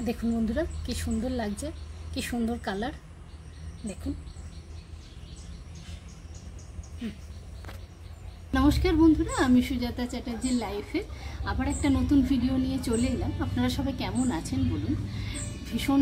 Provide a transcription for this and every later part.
দেখুন বন্ধুরা কি সুন্দর লাগছে, কি সুন্দর কালার দেখুন। নমস্কার বন্ধুরা, আমি সুজাতা চ্যাটার্জির লাইফে আবার একটা নতুন ভিডিও নিয়ে চলে এলাম। আপনারা সবাই কেমন আছেন বলুন? ভীষণ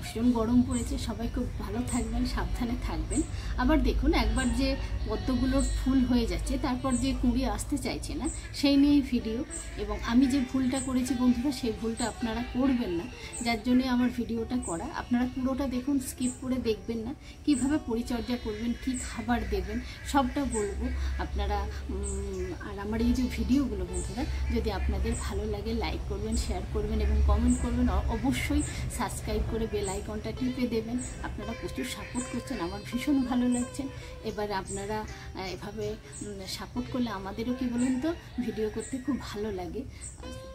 ভীষণ গরম পড়েছে, সবাই খুব ভালো থাকবেন, সাবধানে থাকবেন। আবার দেখুন একবার যে পদ্মগুলোর ফুল হয়ে যাচ্ছে, তারপর যে কুঁড়ি আসতে চাইছে না, সেই নিয়েই ভিডিও। এবং আমি যে ভুলটা করেছি বন্ধুরা, সেই ভুলটা আপনারা করবেন না, যার জন্যে আমার ভিডিওটা করা। আপনারা পুরোটা দেখুন, স্কিপ করে দেখবেন না। কিভাবে পরিচর্যা করবেন, কি খাবার দেবেন, সবটা বলবো আপনারা। আর আমার এই যে ভিডিওগুলো বন্ধুরা, যদি আপনাদের ভালো লাগে লাইক করবেন, শেয়ার করবেন এবং কমেন্ট করবেন। অবশ্যই সাবস্ক্রাইব করে বেল আইকনটা টিপে দেবেন। আপনারা প্রচুর সাপোর্ট করছেন, আমার ভীষণ ভালো লাগছে। এবার আপনারা এভাবে সাপোর্ট করলে আমাদেরও কি বলুন তো, ভিডিও করতে খুব ভালো লাগে।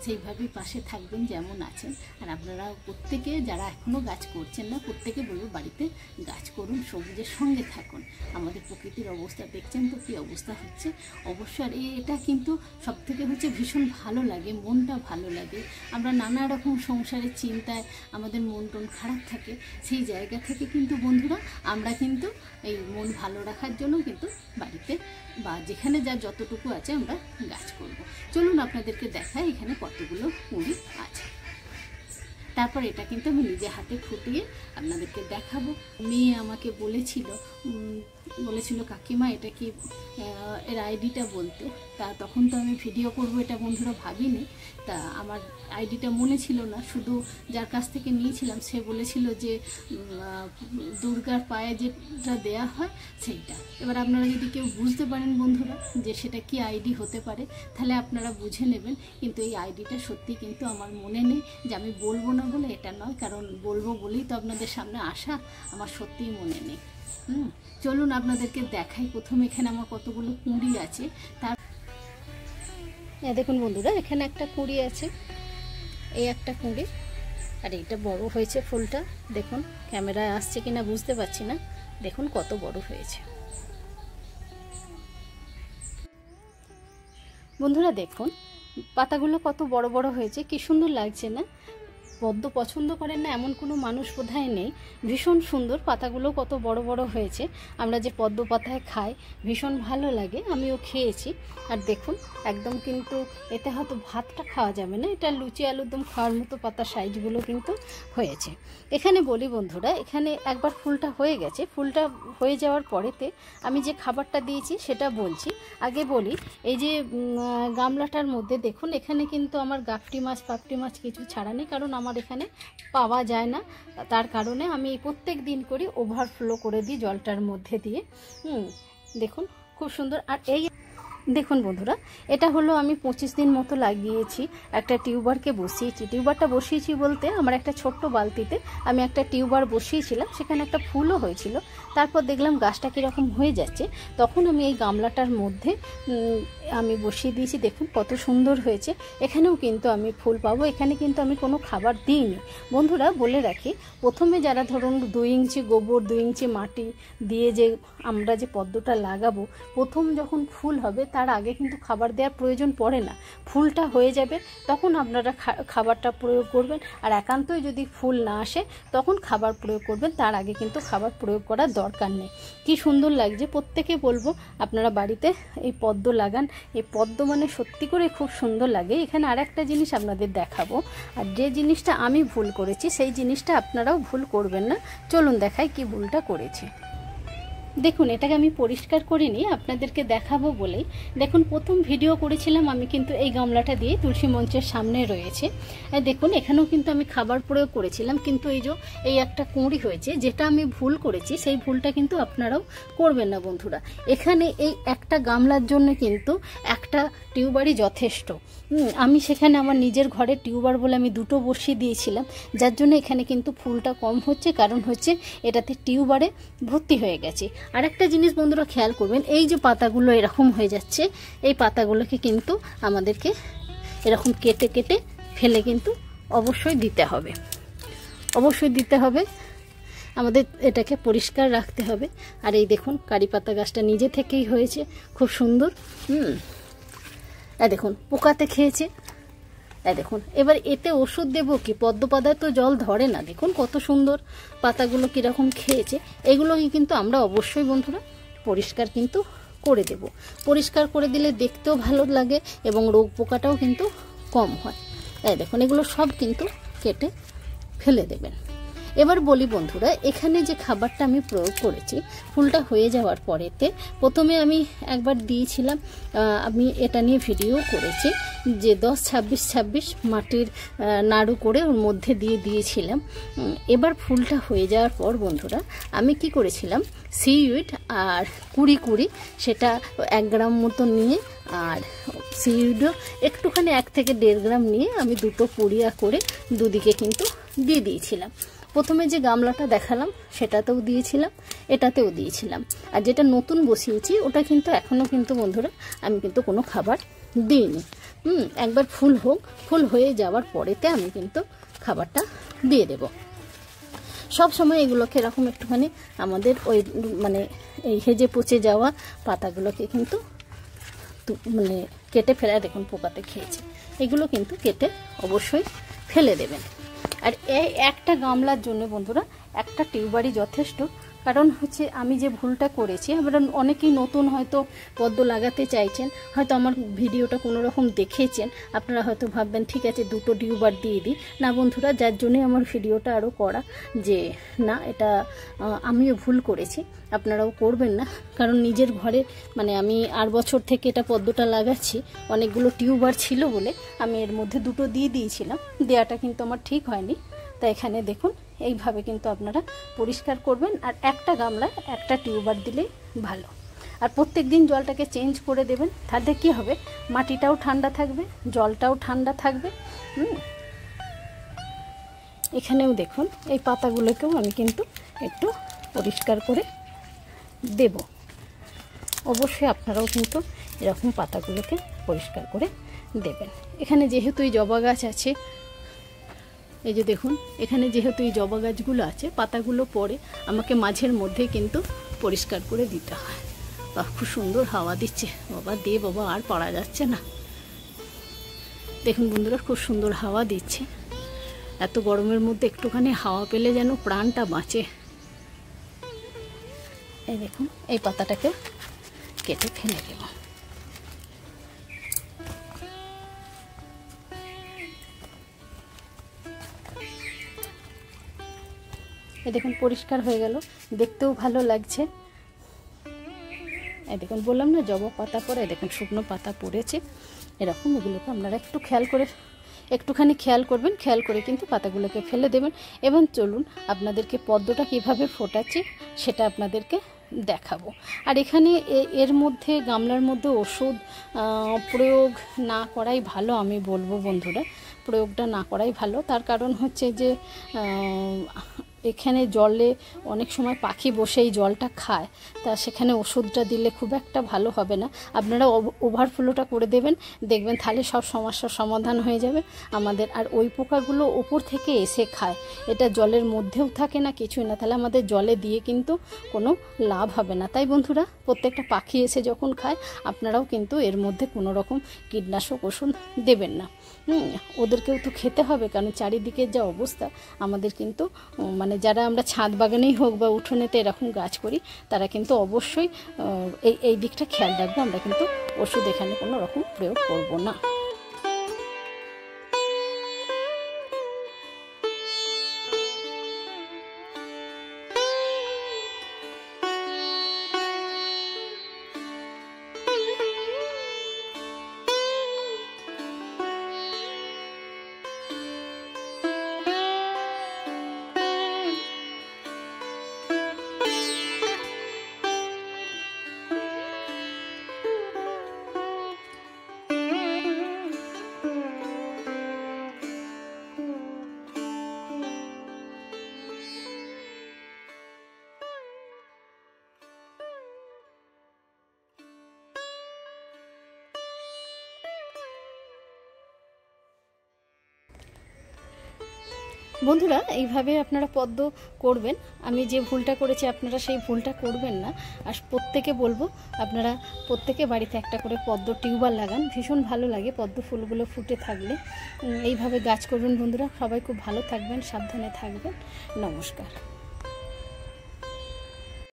সেইভাবেই পাশে থাকবেন যেমন আছেন। আর আপনারা প্রত্যেকে যারা এখনও গাছ করছেন না, প্রত্যেকে বলবো বাড়িতে গাছ করুন, সবুজের সঙ্গে থাকুন। আমাদের প্রকৃতির অবস্থা দেখছেন তো কী অবস্থা হচ্ছে। অবশ্যই আর এটা কিন্তু সবথেকে হচ্ছে ভীষণ ভালো লাগে, মনটা ভালো লাগে। আমরা নানা রকম সংসারের চিন্তায় আমাদের মন টন খারাপ থাকে, সেই জায়গা থেকে কিন্তু বন্ধুরা আমরা কিন্তু এই মন ভালো রাখার জন্য কিন্তু বাড়িতে বা যেখানে যা যতটুকু আছে আমরা গাছ করব। চলুন আপনাদেরকে দেখাই এখানে কতগুলো কুঁড়ি আছে। তারপর এটা কিন্তু আমি নিজে হাতে ফুটিয়ে আপনাদেরকে দেখাবো। মেয়ে আমাকে বলেছিল কাকিমা এটা কি এর আইডিটা বলতে। তা তখন তো আমি ভিডিও করব এটা বন্ধুরা ভাবিনি। তা আমার আইডিটা মনে ছিল না, শুধু যার কাছ থেকে নিয়েছিলাম সে বলেছিল যে দুর্গার পায়ে যেটা দেয়া হয় সেইটা। এবার আপনারা যদি কেউ বুঝতে পারেন বন্ধুরা যে সেটা কি আইডি হতে পারে, তাহলে আপনারা বুঝে নেবেন। কিন্তু এই আইডিটা সত্যি কিন্তু আমার মনে নেই, যে আমি বলবো না বলে এটা নয়, কারণ বলবো বলেই তো আপনাদের সামনে আসা, আমার সত্যিই মনে নেই। চলুন আপনাদেরকে দেখাই। প্রথমে এখানে আমার কতগুলো কুঁড়ি আছে। তার দেখুন বন্ধুরা, এখানে একটা কুঁড়ি আছে, এই একটা কুঁড়ি, আর এইটা বড় হয়েছে ফুলটা। দেখুন ক্যামেরায় আসছে কিনা বুঝতে পারছি না, দেখুন কত বড় হয়েছে বন্ধুরা। দেখুন পাতাগুলো কত বড় বড় হয়েছে, কি সুন্দর লাগছে না? পদ্ম পছন্দ করেন না এমন কোনো মানুষ বোধহয় নেই। ভীষণ সুন্দর, পাতাগুলো কত বড় বড় হয়েছে। আমরা যে পদ্ম পাতায় খাই ভীষণ ভালো লাগে, আমিও খেয়েছি। আর দেখুন একদম কিন্তু এতে হয়তো ভাতটা খাওয়া যাবে না, এটা লুচি আলুর দম খাওয়ার মতো পাতা সাইজগুলো কিন্তু হয়েছে। এখানে বলি বন্ধুরা, এখানে একবার ফুলটা হয়ে গেছে, ফুলটা হয়ে যাওয়ার পরেতে আমি যে খাবারটা দিয়েছি সেটা বলছি। আগে বলি, এই যে গামলাটার মধ্যে দেখুন, এখানে কিন্তু আমার গাপটি মাছ পাপটি মাছ কিছু ছাড়া নেই, কারণ আমার এখানে পাওয়া যায় না। তার কারণে আমি প্রত্যেক দিন করি, ওভারফ্লো করে দিই জলটার মধ্যে দিয়ে। দেখুন খুব সুন্দর। আর এই দেখুন বন্ধুরা, এটা হলো আমি 25 দিন মতো লাগিয়েছি, একটা টিউবারকে বসিয়েছি। টিউবারটা বসিয়েছি বলতে আমার একটা ছোট্ট বালতিতে আমি একটা টিউবার বসিয়েছিলাম, সেখানে একটা ফুলও হয়েছিল। তারপর দেখলাম গাছটা কীরকম হয়ে যাচ্ছে, তখন আমি এই গামলাটার মধ্যে আমি বসিয়ে দিয়েছি। দেখুন কত সুন্দর হয়েছে। এখানেও কিন্তু আমি ফুল পাবো, এখানে কিন্তু আমি কোনো খাবার দিইনি বন্ধুরা। বলে রাখি, প্রথমে যারা ধরুন 2 ইঞ্চি গোবর 2 ইঞ্চি মাটি দিয়ে যে আমরা যে পদ্মটা লাগাবো, প্রথম যখন ফুল হবে তার আগে কিন্তু খাবার দেওয়ার প্রয়োজন পড়ে না। ফুলটা হয়ে যাবে তখন আপনারা খাবারটা প্রয়োগ করবেন। আর একান্তই যদি ফুল না আসে তখন খাবার প্রয়োগ করবেন, তার আগে কিন্তু খাবার প্রয়োগ করার দরকার নেই। কি সুন্দর লাগছে, প্রত্যেকে বলবো আপনারা বাড়িতে এই পদ্ম লাগান। এই পদ্ম মানে সত্যি করে খুব সুন্দর লাগে। এখানে আর একটা জিনিস আপনাদের দেখাবো, আর যে জিনিসটা আমি ভুল করেছি সেই জিনিসটা আপনারাও ভুল করবেন না। চলুন দেখাই কি ভুলটা করেছি। দেখুন এটাকে আমি পরিষ্কার করিনি, আপনাদেরকে দেখাবো বলেই। দেখুন প্রথম ভিডিও করেছিলাম আমি কিন্তু এই গামলাটা দিয়ে, তুলসী মঞ্চের সামনে রয়েছে। দেখুন এখানেও কিন্তু আমি খাবার প্রয়োগ করেছিলাম, কিন্তু এই একটা কুঁড়ি হয়েছে। যেটা আমি ভুল করেছি সেই ভুলটা কিন্তু আপনারাও করবেন না বন্ধুরা। এখানে এই একটা গামলার জন্য কিন্তু একটা টিউবারই যথেষ্ট। আমি সেখানে আমার নিজের ঘরে টিউবার বলে আমি 2টো বসিয়ে দিয়েছিলাম, যার জন্য এখানে কিন্তু ফুলটা কম হচ্ছে, কারণ হচ্ছে এটাতে টিউবারে ভর্তি হয়ে গেছে। আর একটা জিনিস বন্ধুরা খেয়াল করবেন, এই যে পাতাগুলো এরকম হয়ে যাচ্ছে, এই পাতাগুলোকে কিন্তু আমাদেরকে এরকম কেটে কেটে ফেলে কিন্তু অবশ্যই দিতে হবে, আমাদের এটাকে পরিষ্কার রাখতে হবে। আর এই দেখুন কারি পাতা গাছটা নিজে থেকেই হয়েছে, খুব সুন্দর। দেখুন পোকাতে খেয়েছে, দেখুন এবার এতে ওষুধ দেবো কি, পদ্ম পাতায় তো জল ধরে না, দেখুন কত সুন্দর পাতাগুলো কীরকম খেয়েছে। এগুলোকে কিন্তু আমরা অবশ্যই বন্ধুরা পরিষ্কার কিন্তু করে দেব। পরিষ্কার করে দিলে দেখতেও ভালো লাগে এবং রোগ পোকাটাও কিন্তু কম হয়। দেখুন এগুলো সব কিন্তু কেটে ফেলে দেবেন। এবার বলি বন্ধুরা, এখানে যে খাবারটা আমি প্রয়োগ করেছি ফুলটা হয়ে যাওয়ার পরেতে প্রথমে আমি একবার দিয়েছিলাম, আমি এটা নিয়ে ভিডিও করেছি যে 10-26-26 মাটির নাড়ু করে ওর মধ্যে দিয়েছিলাম। এবার ফুলটা হয়ে যাওয়ার পর বন্ধুরা আমি কি করেছিলাম, সিউইড আর কুড়ি সেটা 1 গ্রাম মতো নিয়ে, আর সিউইডও একটুখানি 1 থেকে 1.5 গ্রাম নিয়ে আমি দুটো পুড়িয়া করে দুদিকে কিন্তু দিয়ে দিয়েছিলাম। প্রথমে যে গামলাটা দেখালাম সেটাতেও দিয়েছিলাম, এটাতেও দিয়েছিলাম, আর যেটা নতুন বসিয়েছি ওটা কিন্তু এখনও কিন্তু বন্ধুরা আমি কিন্তু কোনো খাবার দিইনি। একবার ফুল হোক, ফুল হয়ে যাওয়ার পরেতে আমি কিন্তু খাবারটা দিয়ে দেব। সব সময় এগুলোকে এরকম একটুখানি আমাদের ওই মানে এই হেজে পচে যাওয়া পাতাগুলোকে কিন্তু মানে কেটে ফেলে, দেখুন পোকাতে খেয়েছে, এগুলো কিন্তু কেটে অবশ্যই ফেলে দেবেন। আর এই একটা গামলার জন্য বন্ধুরা একটা টিউবারই যথেষ্ট। কারণ হচ্ছে আমি যে ভুলটা করেছি, আমরা অনেকেই নতুন হয়তো পদ্ম লাগাতে চাইছেন, হয়তো আমার ভিডিওটা কোনো রকম দেখেছেন, আপনারা হয়তো ভাববেন ঠিক আছে 2টো টিউবার দিয়ে দিই। না বন্ধুরা, যার জন্যই আমার ভিডিওটা আরও করা, যে না এটা আমিও ভুল করেছি, আপনারাও করবেন না। কারণ নিজের ঘরে মানে আমি 8 বছর থেকে এটা পদ্মটা লাগাচ্ছি, অনেকগুলো টিউবার ছিল বলে আমি এর মধ্যে 2টো দিয়ে দিয়েছিলাম, দেওয়াটা কিন্তু আমার ঠিক হয়নি। তাই এখানে দেখুন এইভাবে কিন্তু আপনারা পরিষ্কার করবেন, আর একটা গামলায় একটা টিউবার দিলেই ভালো। আর প্রত্যেক দিন জলটাকে চেঞ্জ করে দেবেন, তাতে কী হবে, মাটিটাও ঠান্ডা থাকবে, জলটাও ঠান্ডা থাকবে। এখানেও দেখুন এই পাতাগুলোকেও আমি কিন্তু একটু পরিষ্কার করে দেব। অবশ্যই আপনারাও কিন্তু এরকম পাতাগুলোকে পরিষ্কার করে দেবেন। এখানে যেহেতু এই জবা গাছ আছে, এই যে দেখুন এখানে যেহেতু এই জবা গাছগুলো আছে, পাতাগুলো পরে আমাকে মাঝের মধ্যে কিন্তু পরিষ্কার করে দিতে হয়। খুব সুন্দর হাওয়া দিচ্ছে, বাবা দে বাবা, আর পারা যাচ্ছে না। দেখুন বন্ধুরা খুব সুন্দর হাওয়া দিচ্ছে, এত গরমের মধ্যে একটুখানি হাওয়া পেলে যেন প্রাণটা বাঁচে। এই দেখুন এই পাতাটাকে কেটে ফেলে দেব। এই দেখুন পরিষ্কার হয়ে গেল, দেখতেও ভালো লাগছে। এই দেখুন বললাম না জবা পাতা পরে, দেখুন শুকনো পাতা পড়েছে এরকম। এগুলোকে আপনারা একটুখানি খেয়াল করবেন, খেয়াল করে কিন্তু পাতাগুলোকে ফেলে দেবেন। এবং চলুন আপনাদেরকে পদ্মটা কীভাবে ফোটাচ্ছি সেটা আপনাদেরকে দেখাবো। আর এখানে এর মধ্যে গামলার মধ্যে ওষুধ প্রয়োগ না করাই ভালো, আমি বলবো বন্ধুরা প্রয়োগটা না করাই ভালো। তার কারণ হচ্ছে যে এখানে জলে অনেক সময় পাখি বসে এই জলটা খায়, তা সেখানে ওষুধটা দিলে খুব একটা ভালো হবে না। আপনারা ওভারফ্লোটা করে দেবেন, দেখবেন তাহলে সব সমস্যার সমাধান হয়ে যাবে আমাদের। আর ওই পোকাগুলো ওপর থেকে এসে খায়, এটা জলের মধ্যেও থাকে না, কিছুই না, তাহলে আমাদের জলে দিয়ে কিন্তু কোনো লাভ হবে না। তাই বন্ধুরা প্রত্যেকটা পাখি এসে যখন খায় আপনারাও কিন্তু এর মধ্যে কোনো রকম কীটনাশক ওষুধ দেবেন না। ওদেরকেও তো খেতে হবে, কারণ চারিদিকের যা অবস্থা আমাদের কিন্তু মানে যারা আমরা ছাদ বাগানেই হোক বা উঠোনেতে এরকম গাছ করি তারা কিন্তু অবশ্যই এই দিকটা খেয়াল রাখবো। আমরা কিন্তু ওষুধ এখানে কোনো রকম প্রয়োগ করব না। বন্ধুরা এইভাবে আপনারা পদ্ম করবেন, আমি যে ভুলটা করেছি আপনারা সেই ভুলটা করবেন না। আর প্রত্যেকে বলবো আপনারা প্রত্যেকে বাড়িতে একটা করে পদ্ম টিউবার লাগান, ভীষণ ভালো লাগে পদ্ম ফুলগুলো ফুটে থাকলে। এইভাবে গাছ করবেন বন্ধুরা, সবাই খুব ভালো থাকবেন, সাবধানে থাকবেন। নমস্কার।